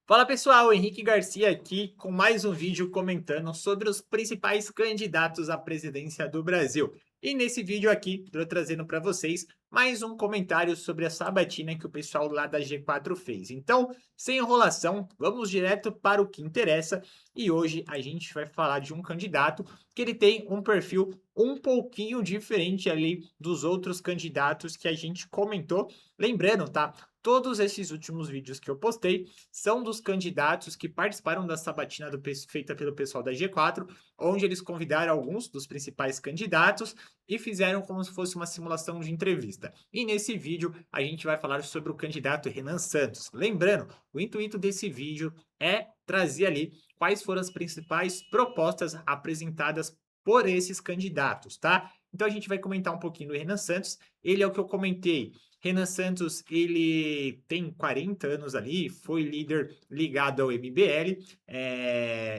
Fala pessoal, Henrique Garcia aqui com mais um vídeo comentando sobre os principais candidatos à presidência do Brasil. E nesse vídeo aqui, estou trazendo para vocês mais um comentário sobre a sabatina que o pessoal lá da G4 fez. Então, sem enrolação, vamos direto para o que interessa. E hoje a gente vai falar de um candidato que ele tem um perfil um pouquinho diferente ali dos outros candidatos que a gente comentou. Lembrando, tá? Todos esses últimos vídeos que eu postei são dos candidatos que participaram da sabatina feita pelo pessoal da G4, onde eles convidaram alguns dos principais candidatos e fizeram como se fosse uma simulação de entrevista. E nesse vídeo a gente vai falar sobre o candidato Renan Santos. Lembrando, o intuito desse vídeo é trazer ali quais foram as principais propostas apresentadas por esses candidatos, tá? Então a gente vai comentar um pouquinho do Renan Santos. Ele é o que eu comentei. Renan Santos, ele tem 40 anos ali, foi líder ligado ao MBL,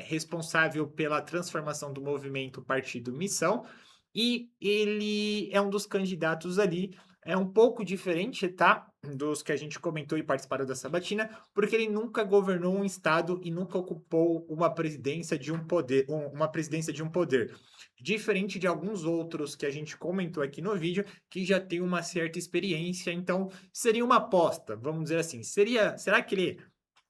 responsável pela transformação do movimento Partido Missão, e ele é um dos candidatos ali, é um pouco diferente, tá? Dos que a gente comentou e participaram da sabatina, porque ele nunca governou um estado e nunca ocupou uma presidência de um poder, uma presidência de um poder. Diferente de alguns outros que a gente comentou aqui no vídeo, que já tem uma certa experiência, então seria uma aposta, vamos dizer assim. Será que ele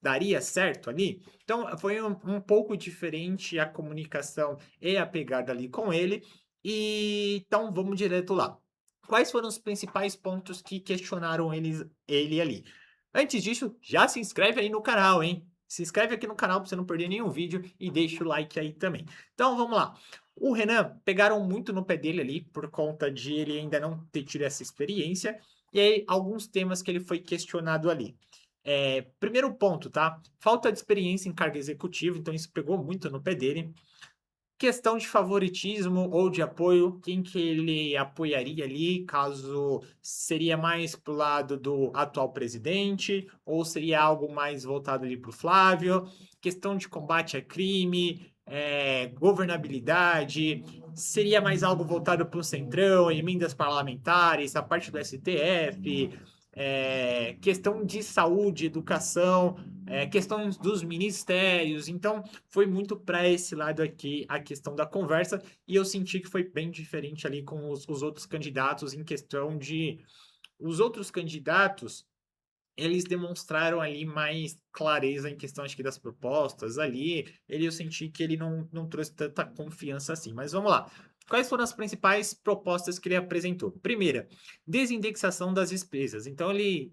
daria certo ali? Então foi um pouco diferente a comunicação e a pegada ali com ele. E então vamos direto lá. Quais foram os principais pontos que questionaram ele ali? Antes disso, já se inscreve aí no canal, hein? Se inscreve aqui no canal para você não perder nenhum vídeo e deixa o like aí também. Então vamos lá. O Renan pegaram muito no pé dele ali por conta de ele ainda não ter tido essa experiência. E aí, alguns temas que ele foi questionado ali. Primeiro ponto, tá? Falta de experiência em cargo executivo, então isso pegou muito no pé dele. Questão de favoritismo ou de apoio, quem que ele apoiaria ali, caso seria mais pro lado do atual presidente, ou seria algo mais voltado ali para o Flávio, questão de combate a crime, governabilidade, seria mais algo voltado para o Centrão, emendas parlamentares, a parte do STF, questão de saúde, educação, questões dos ministérios, então foi muito para esse lado aqui a questão da conversa, e eu senti que foi bem diferente ali com os outros candidatos em questão de. Os outros candidatos, eles demonstraram ali mais clareza em questão, acho que das propostas ali. Eu senti que ele não trouxe tanta confiança assim. Mas vamos lá. Quais foram as principais propostas que ele apresentou? Primeira, desindexação das despesas. Então,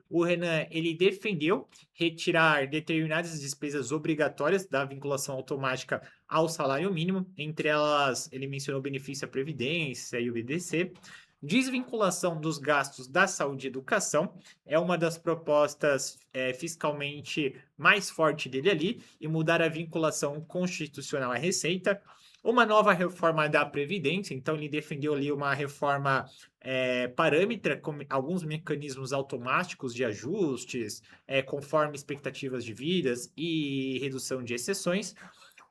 o Renan, ele defendeu retirar determinadas despesas obrigatórias da vinculação automática ao salário mínimo. Entre elas, ele mencionou o benefício à Previdência e o BDC. Desvinculação dos gastos da saúde e educação é uma das propostas fiscalmente mais forte dele ali, e mudar a vinculação constitucional à Receita. Uma nova reforma da Previdência, então ele defendeu ali uma reforma parâmetra, com alguns mecanismos automáticos de ajustes, conforme expectativas de vidas e redução de exceções.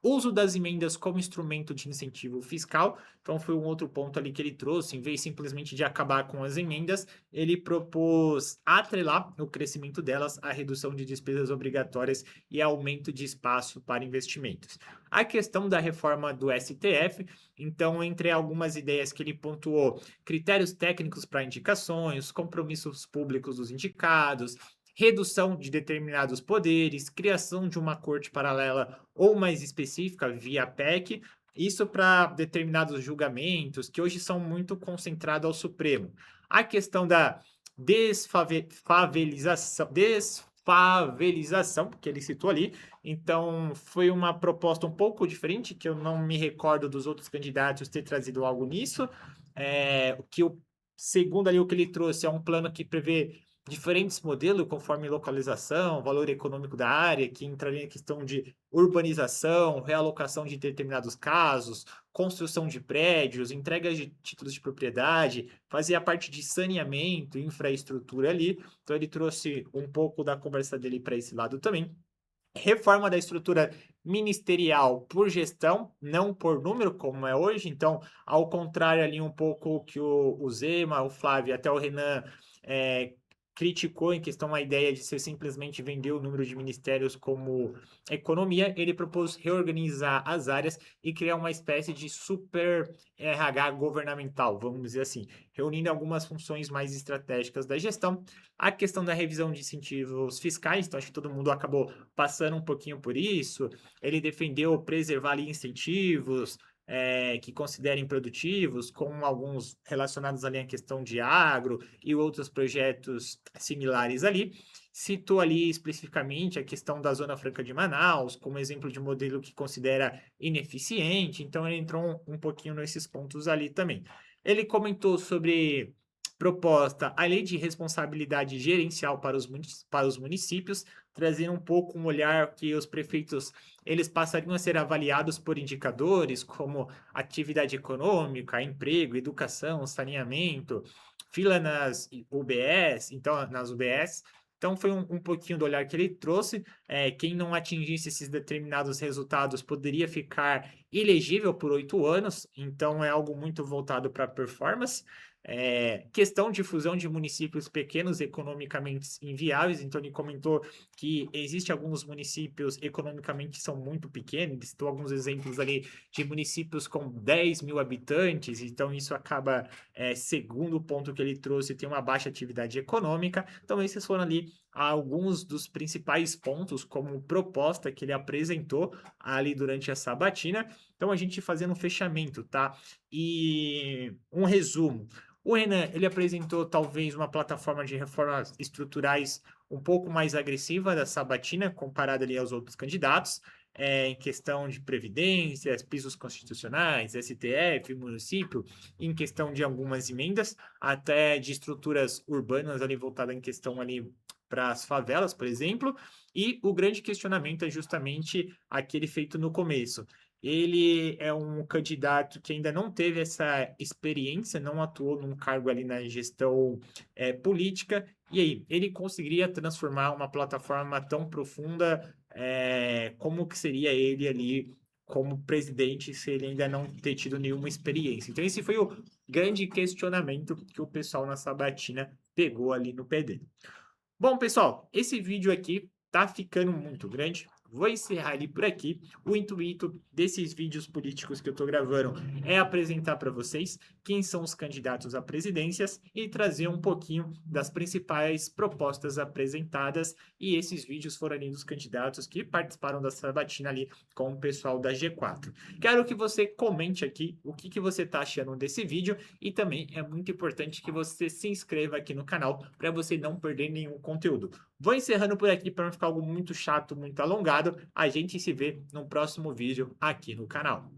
Uso das emendas como instrumento de incentivo fiscal, então foi um outro ponto ali que ele trouxe, em vez simplesmente de acabar com as emendas, ele propôs atrelar o crescimento delas à redução de despesas obrigatórias e aumento de espaço para investimentos. A questão da reforma do STF, então, entre algumas ideias que ele pontuou, critérios técnicos para indicações, compromissos públicos dos indicados, redução de determinados poderes, criação de uma corte paralela ou mais específica via PEC, isso para determinados julgamentos que hoje são muito concentrados ao Supremo. A questão da desfavelização, que ele citou ali, então foi uma proposta um pouco diferente, que eu não me recordo dos outros candidatos ter trazido algo nisso, segundo ali o que ele trouxe, é um plano que prevê diferentes modelos conforme localização, valor econômico da área, que entraria em questão de urbanização, realocação de determinados casos, construção de prédios, entregas de títulos de propriedade, fazia parte de saneamento, infraestrutura ali. Então ele trouxe um pouco da conversa dele para esse lado também. Reforma da estrutura ministerial por gestão, não por número, como é hoje. Então, ao contrário ali um pouco que o Zema, o Flávio, até o Renan criticou em questão a ideia de ser simplesmente vender o número de ministérios como economia, ele propôs reorganizar as áreas e criar uma espécie de super RH governamental, vamos dizer assim, reunindo algumas funções mais estratégicas da gestão. A questão da revisão de incentivos fiscais, então acho que todo mundo acabou passando um pouquinho por isso. Ele defendeu preservar ali incentivos, que considerem produtivos, com alguns relacionados ali à questão de agro e outros projetos similares ali. Citou ali especificamente a questão da Zona Franca de Manaus, como exemplo de modelo que considera ineficiente, então ele entrou um pouquinho nesses pontos ali também. Ele comentou sobre proposta a lei de responsabilidade gerencial para os municípios, trazendo um pouco um olhar que os prefeitos eles passariam a ser avaliados por indicadores como atividade econômica, emprego, educação, saneamento, fila nas UBS, então nas UBS. Então foi um pouquinho do olhar que ele trouxe. Quem não atingisse esses determinados resultados poderia ficar elegível por 8 anos, então é algo muito voltado para performance. Questão de fusão de municípios pequenos economicamente inviáveis, então ele comentou que existe alguns municípios economicamente que são muito pequenos, ele citou alguns exemplos ali de municípios com 10 mil habitantes, então isso acaba, segundo o ponto que ele trouxe, tem uma baixa atividade econômica, então esses foram ali alguns dos principais pontos como proposta que ele apresentou ali durante a sabatina, então a gente fazendo um fechamento, tá? E um resumo. O Renan, ele apresentou talvez uma plataforma de reformas estruturais um pouco mais agressiva da Sabatina, comparada ali aos outros candidatos, em questão de previdências, pisos constitucionais, STF, município, em questão de algumas emendas, até de estruturas urbanas ali voltada em questão ali para as favelas, por exemplo, e o grande questionamento é justamente aquele feito no começo. Ele é um candidato que ainda não teve essa experiência, não atuou num cargo ali na gestão política. E aí, ele conseguiria transformar uma plataforma tão profunda como que seria ele ali como presidente se ele ainda não ter tido nenhuma experiência? Então, esse foi o grande questionamento que o pessoal na Sabatina pegou ali no pé dele. Bom, pessoal, esse vídeo aqui tá ficando muito grande. Vou encerrar ele por aqui. O intuito desses vídeos políticos que eu tô gravando é apresentar para vocês quem são os candidatos a presidências e trazer um pouquinho das principais propostas apresentadas. E esses vídeos foram ali dos candidatos que participaram da sabatina ali com o pessoal da G4. Quero que você comente aqui o que você está achando desse vídeo e também é muito importante que você se inscreva aqui no canal para você não perder nenhum conteúdo. Vou encerrando por aqui para não ficar algo muito chato, muito alongado. A gente se vê no próximo vídeo aqui no canal.